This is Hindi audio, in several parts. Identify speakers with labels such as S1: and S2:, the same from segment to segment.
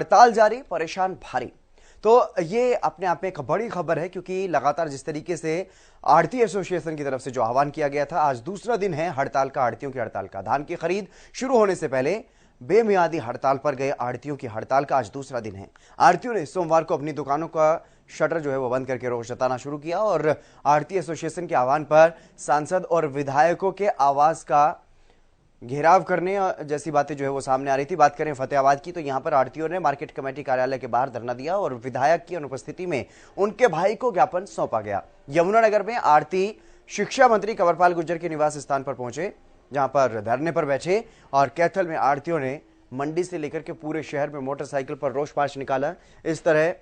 S1: हड़ताल जारी, परेशान भारी। तो ये अपने आप में एक बड़ी खबर है, क्योंकि लगातार जिस तरीके से आढ़ती एसोसिएशन की तरफ से जो आह्वान किया गया था, आज दूसरा दिन है हड़ताल का, आढ़तियों की हड़ताल का। धान की खरीद शुरू होने से पहले बेमियादी हड़ताल पर गए आढ़तियों की हड़ताल का आज दूसरा दिन है। आढ़तियों ने सोमवार को अपनी दुकानों का शटर जो है वो बंद करके रोष जताना शुरू किया और आढ़ती एसोसिएशन के आह्वान पर सांसद और विधायकों के आवास का घेराव करने जैसी बातें जो है वो सामने आ रही थी। बात करें फतेहाबाद की, तो यहां पर आढ़तियों ने मार्केट कमेटी कार्यालय के बाहर धरना दिया और विधायक की अनुपस्थिति में उनके भाई को ज्ञापन सौंपा गया। यमुनानगर में आढ़ती शिक्षा मंत्री कंवरपाल गुर्जर के निवास स्थान पर पहुंचे, जहां पर धरने पर बैठे, और कैथल में आढ़तियों ने मंडी से लेकर के पूरे शहर में मोटरसाइकिल पर रोष मार्च निकाला। इस तरह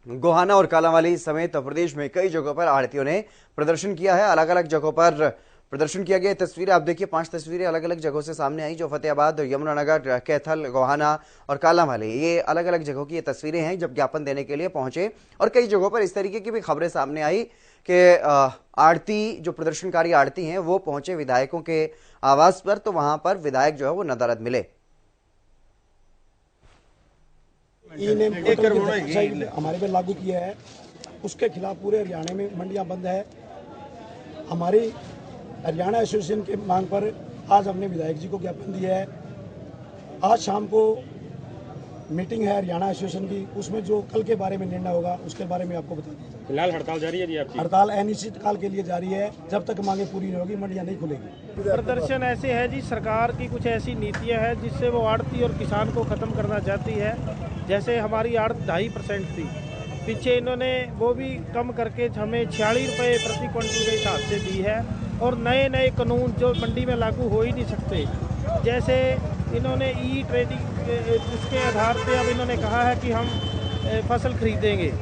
S1: गोहाना और कालांवाली समेत प्रदेश में कई जगहों पर आढ़तियों ने प्रदर्शन किया है। अलग अलग जगहों पर प्रदर्शन किया गया। तस्वीरें आप देखिए, 5 तस्वीरें अलग अलग जगहों से सामने आई, जो फतेहाबाद, यमुनानगर, कैथल, गोहाना और कालांवाली, ये अलग अलग जगहों की ये तस्वीरें हैं जब ज्ञापन देने के लिए पहुंचे। और कई जगहों पर इस तरीके की भी खबरें सामने आई कि आढ़ती जो प्रदर्शनकारी आढ़ती हैं वो पहुंचे विधायकों के आवास पर, तो वहां पर विधायक जो है वो नदारद मिले।
S2: हमारे पे लागू किया है, उसके खिलाफ पूरे हरियाणा में मंडियां बंद है। हमारी हरियाणा एसोसिएशन के मांग पर आज हमने विधायक जी को ज्ञापन दिया है। आज शाम को मीटिंग है हरियाणा एसोसिएशन की, उसमें जो कल के बारे में निर्णय होगा उसके बारे में आपको बता दें।
S3: फिलहाल हड़ताल जारी है जी आपकी?
S2: हड़ताल अनिश्चित काल के लिए जारी है, जब तक मांगे पूरी नहीं होगी मंडियां नहीं खुलेगी।
S4: प्रदर्शन ऐसे है जी, सरकार की कुछ ऐसी नीतियां हैं जिससे वो आढ़ती और किसान को ख़त्म करना चाहती है। जैसे हमारी आढ़त 2.5% थी, पीछे इन्होंने वो भी कम करके हमें 46 रुपये प्रति क्विंटल के हिसाब से दी है। और नए नए कानून जो मंडी में लागू हो ही नहीं सकते, जैसे इन्होंने ई ट्रेडिंग, उसके आधार पे अब इन्होंने कहा है कि हम फसल खरीदेंगे,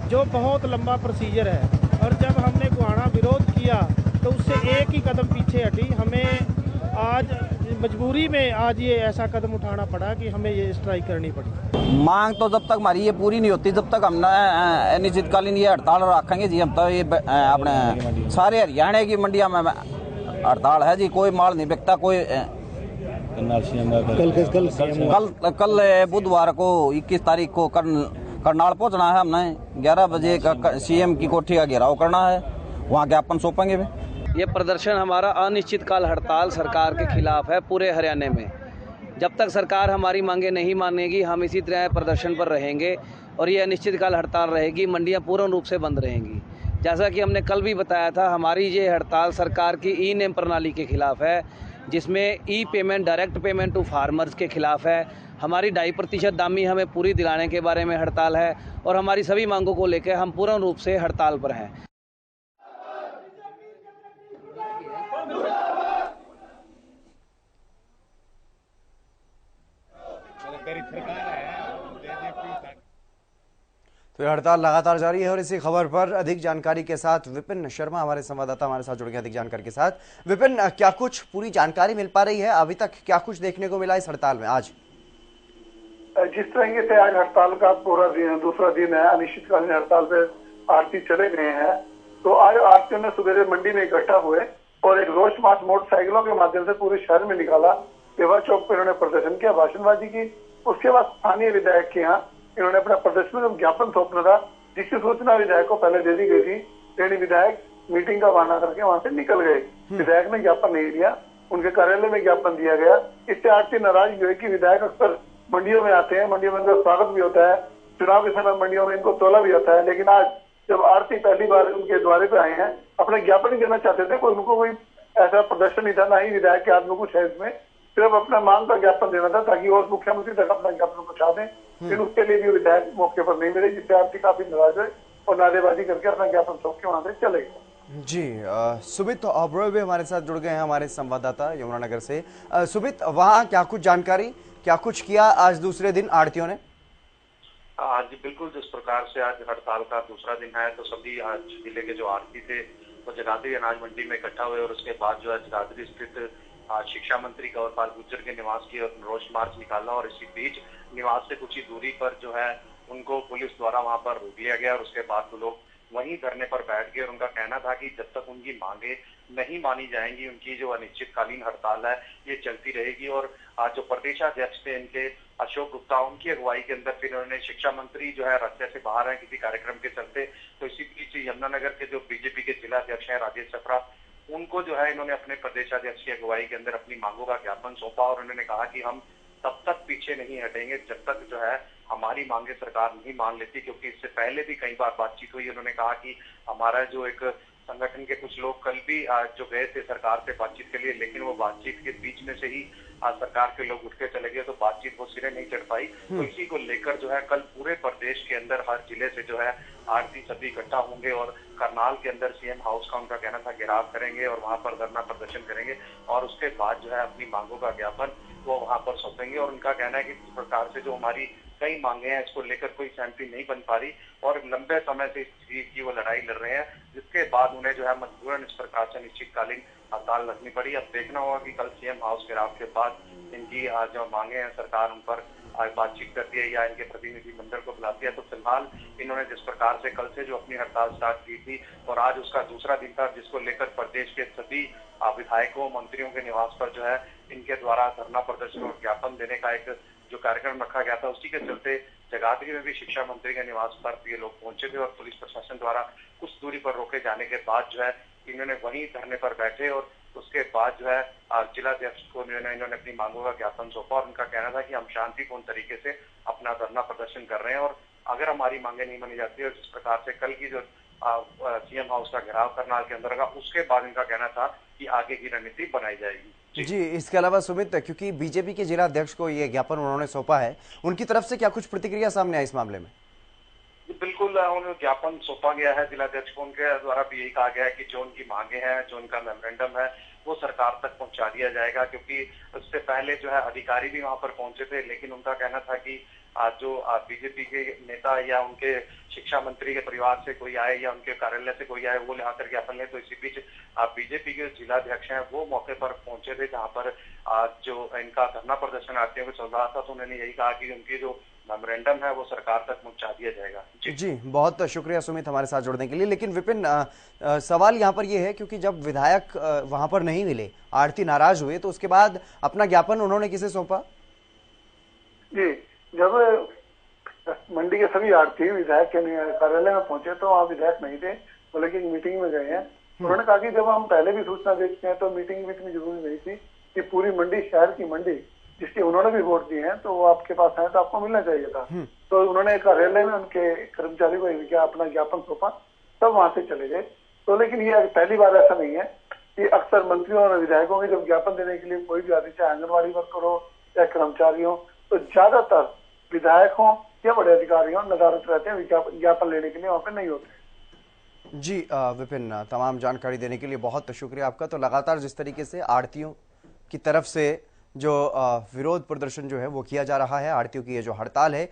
S4: जो बहुत लंबा प्रोसीजर है। और जब हमने गोहाना विरोध किया तो उससे एक ही कदम पीछे हटी। हमें आज मजबूरी में आज ये ऐसा कदम उठाना पड़ा कि हमें ये स्ट्राइक करनी पड़ी।
S5: मांग तो जब तक हमारी ये पूरी नहीं होती, जब तक हम अनिश्चितकालीन ये हड़ताल रखेंगे जी। हम तो ये अपने सारे हरियाणा की मंडिया में हड़ताल है जी, कोई माल नहीं बिकता। कोई कल बुधवार को 21 तारीख को करनाल पहुंचना है हमने। 11 बजे का सीएम की कोठी का घेराव करना है, वहाँ ज्ञापन सौंपेंगे भी।
S6: ये प्रदर्शन हमारा अनिश्चितकाल हड़ताल सरकार के खिलाफ है पूरे हरियाणा में। जब तक सरकार हमारी मांगे नहीं मानेगी हम इसी तरह प्रदर्शन पर रहेंगे और ये अनिश्चितकाल हड़ताल रहेगी। मंडियां पूर्ण रूप से बंद रहेंगी। जैसा कि हमने कल भी बताया था, हमारी ये हड़ताल सरकार की ई नेम प्रणाली के खिलाफ है, जिसमें e payment, direct payment to farmers के खिलाफ है। हमारी 2.5% दामी हमें पूरी दिलाने के बारे में हड़ताल है और हमारी सभी मांगों को लेकर हम पूर्ण रूप से हड़ताल पर हैं।
S1: तो ये हड़ताल लगातार जारी है और इसी खबर पर अधिक जानकारी के साथ विपिन शर्मा हमारे संवाददाता हमारे साथ जुड़ गए अधिक जानकारी के साथ। विपिन, क्या कुछ पूरी जानकारी मिल पा रही है? अभी तक क्या कुछ देखने को मिला इस हड़ताल में आज?
S7: जिस तरीके से आज हड़ताल का पूरा दिन, दूसरा दिन है, अनिश्चितकालीन हड़ताल पे आढ़ती चले गए हैं, तो आज आढ़तियों ने सवेरे मंडी में इकट्ठा हुए और एक रोष मार्च मोटरसाइकिलों के माध्यम से पूरे शहर में निकाला। सेवा चौक पर इन्होंने प्रदर्शन किया, भाषणबाजी की। उसके बाद स्थानीय विधायक के यहाँ इन्होंने अपना प्रदर्शन में ज्ञापन सौंपना था, जिसकी सूचना विधायक को पहले दे दी गई थी। लेकिन विधायक मीटिंग का बहाना करके वहां से निकल गए। विधायक ने ज्ञापन नहीं दिया, उनके कार्यालय में ज्ञापन दिया गया। इससे आढ़ती नाराज हुए कि विधायक अक्सर मंडियों में आते हैं, मंडियों में इनका स्वागत भी होता है, चुनाव के समय मंडियों में इनको तोला भी होता है। लेकिन आज जब आढ़ती पहली बार उनके द्वारे पे आए हैं, अपने ज्ञापन ही देना चाहते थे, उनको कोई ऐसा प्रदर्शन नहीं था, ना ही विधायक के हाथ में कुछ है इसमें, सिर्फ अपना मांग का ज्ञापन देना था ताकि और मुख्यमंत्री तक अपना ज्ञापन पहुंचा दें। लेकिन उसके लिए भी विधायक मौके पर नहीं मिले, जिससे आढ़ती काफी नाराज हुए और नारेबाजी करके अपना ज्ञापन सौंप के वहां से चले गए।
S1: जी, सुमित ओबरॉय भी हमारे साथ जुड़ गए हैं, हमारे संवाददाता यमुनानगर से। सुमित, वहाँ क्या कुछ जानकारी, क्या कुछ किया आज दूसरे दिन आढ़तियों ने?
S8: आज बिल्कुल जिस प्रकार से आज हड़ताल का दूसरा दिन है, तो सभी आज जिले के जो आढ़ती थे वो जगाधरी अनाज मंडी में इकट्ठा हुए और उसके बाद जो है जगाधरी स्थित शिक्षा मंत्री कंवरपाल गुर्जर के निवास की रोष मार्च निकाला। और इसी बीच निवास से कुछ ही दूरी पर जो है उनको पुलिस द्वारा वहां पर रोक लिया गया और उसके बाद वो लोग वहीं धरने पर बैठ गए। और उनका कहना था कि जब तक उनकी मांगे नहीं मानी जाएंगी, उनकी जो अनिश्चितकालीन हड़ताल है ये चलती रहेगी। और आज जो प्रदेशाध्यक्ष थे इनके अशोक गुप्ता, उनकी अगुवाई के अंदर फिर उन्होंने शिक्षा मंत्री जो है राज्य से बाहर है किसी कार्यक्रम के चलते, तो इसी बीच यमुनानगर के जो बीजेपी के जिला अध्यक्ष हैं राजेश चपरा, उनको जो है इन्होंने अपने प्रदेशाध्यक्ष की अगुवाई के अंदर अपनी मांगों का ज्ञापन सौंपा और उन्होंने कहा कि हम तब तक पीछे नहीं हटेंगे जब तक जो है हमारी मांगे सरकार नहीं मान लेती, क्योंकि इससे पहले भी कई बार बातचीत हुई। उन्होंने कहा कि हमारा जो एक संगठन के कुछ लोग कल भी जो गए थे सरकार से बातचीत के लिए, लेकिन वो बातचीत के बीच में से ही सरकार के लोग उठ के चले गए, तो बातचीत वो सिरे नहीं चढ़ पाई। तो इसी को लेकर जो है कल पूरे प्रदेश के अंदर हर जिले से जो है आरती सभी इकट्ठा होंगे और करनाल के अंदर सीएम हाउस का उनका कहना था घेराव करेंगे और वहां पर धरना प्रदर्शन करेंगे और उसके बाद जो है अपनी मांगों का ज्ञापन वो वहां पर सौंपेंगे। और उनका कहना है कि सरकार से जो हमारी कई मांगे हैं इसको लेकर कोई सहमति नहीं बन पा रही और लंबे समय से इस चीज की वो लड़ाई लड़ रहे हैं, जिसके बाद उन्हें जो है मजबूरन इस प्रकार से अनिश्चितकालीन हड़ताल रखनी पड़ी। अब देखना होगा कि कल सीएम हाउस घेराव के बाद इनकी जो मांगे हैं सरकार उन पर बातचीत करती है या इनके प्रतिनिधि मंडल को बुलाती है। तो फिलहाल इन्होंने जिस प्रकार से कल से जो अपनी हड़ताल स्टार्ट की थी और आज उसका दूसरा दिन था, जिसको लेकर प्रदेश के सभी विधायकों मंत्रियों के निवास पर जो है इनके द्वारा धरना प्रदर्शन और ज्ञापन देने का एक जो कार्यक्रम रखा गया था, उसी के चलते जगाधरी में भी शिक्षा मंत्री के निवास पर ये लोग पहुंचे थे और पुलिस प्रशासन द्वारा कुछ दूरी पर रोके जाने के बाद जो है इन्होंने वहीं धरने पर बैठे और उसके बाद जो है जिलाध्यक्ष को इन्होंने अपनी मांगों का ज्ञापन सौंपा और उनका कहना था कि हम शांतिपूर्ण तरीके से अपना धरना प्रदर्शन कर रहे हैं और अगर हमारी मांगे नहीं मानी जाती और जिस प्रकार से कल की जो सीएम हाउस का घेराव करनाल के अंदर का, उसके बाद इनका कहना था कि आगे की रणनीति बनाई जाएगी।
S1: जी, इसके अलावा सुमित, क्योंकि बीजेपी के जिला अध्यक्ष को ये ज्ञापन उन्होंने सौंपा है, उनकी तरफ से क्या कुछ प्रतिक्रिया सामने आई इस मामले में?
S8: बिल्कुल, उन्हें ज्ञापन सौंपा गया है जिलाध्यक्ष को, उनके द्वारा भी यही कहा गया है कि जो उनकी मांगे हैं, जो उनका मेमोरेंडम है, वो सरकार तक पहुंचा दिया जाएगा, क्योंकि उससे पहले जो है अधिकारी भी वहां पर पहुंचे थे, लेकिन उनका कहना था कि जो बीजेपी के नेता या उनके शिक्षा मंत्री के परिवार से कोई आए या उनके कार्यालय से कोई आए वो आकर ज्ञापन ले। तो इसी बीच बीजेपी के जिलाध्यक्ष हैं वो मौके पर पहुंचे थे जहां पर जो इनका धरना प्रदर्शन आरटीओ में चल रहा था, तो उन्होंने यही कहा कि उनकी जो मेमोरेंडम है वो सरकार तक पहुंचा दिया जाएगा।
S1: जी, बहुत शुक्रिया सुमित हमारे साथ जुड़ने के लिए। लेकिन विपिन, सवाल यहाँ पर यह है क्योंकि जब विधायक वहां पर नहीं मिले, आरती नाराज हुए, तो उसके बाद अपना ज्ञापन उन्होंने किसे सौंपा?
S7: जी, जब मंडी के सभी आरती विधायक के कार्यालय में पहुंचे तो वहाँ विधायक नहीं थे, वो लेकिन मीटिंग में गए हैं। उन्होंने कहा कि जब हम पहले भी सूचना देते हैं तो मीटिंग भी इतनी जरूरी नहीं थी कि पूरी मंडी, शहर की मंडी जिसके उन्होंने भी वोट दिए हैं, तो वो आपके पास आए तो आपको मिलना चाहिए था। तो उन्होंने कार्यालय में उनके कर्मचारी को अपना ज्ञापन सौंपा, तब वहां से चले गए। तो लेकिन ये पहली बार ऐसा नहीं है कि अक्सर मंत्रियों और विधायकों के जब ज्ञापन देने के लिए कोई भी आदमी, चाहे आंगनबाड़ी वर्कर हो या कर्मचारी हो, तो ज्यादातर विधायक हो या बड़े अधिकारी हो नदारत रहते हैं, ज्ञापन लेने के लिए वहां पे नहीं होते।
S1: जी विपिन, तमाम जानकारी देने के लिए बहुत शुक्रिया आपका। तो लगातार जिस तरीके से आड़तियों की तरफ से जो विरोध प्रदर्शन जो है वो किया जा रहा है, आड़तियों की ये जो हड़ताल है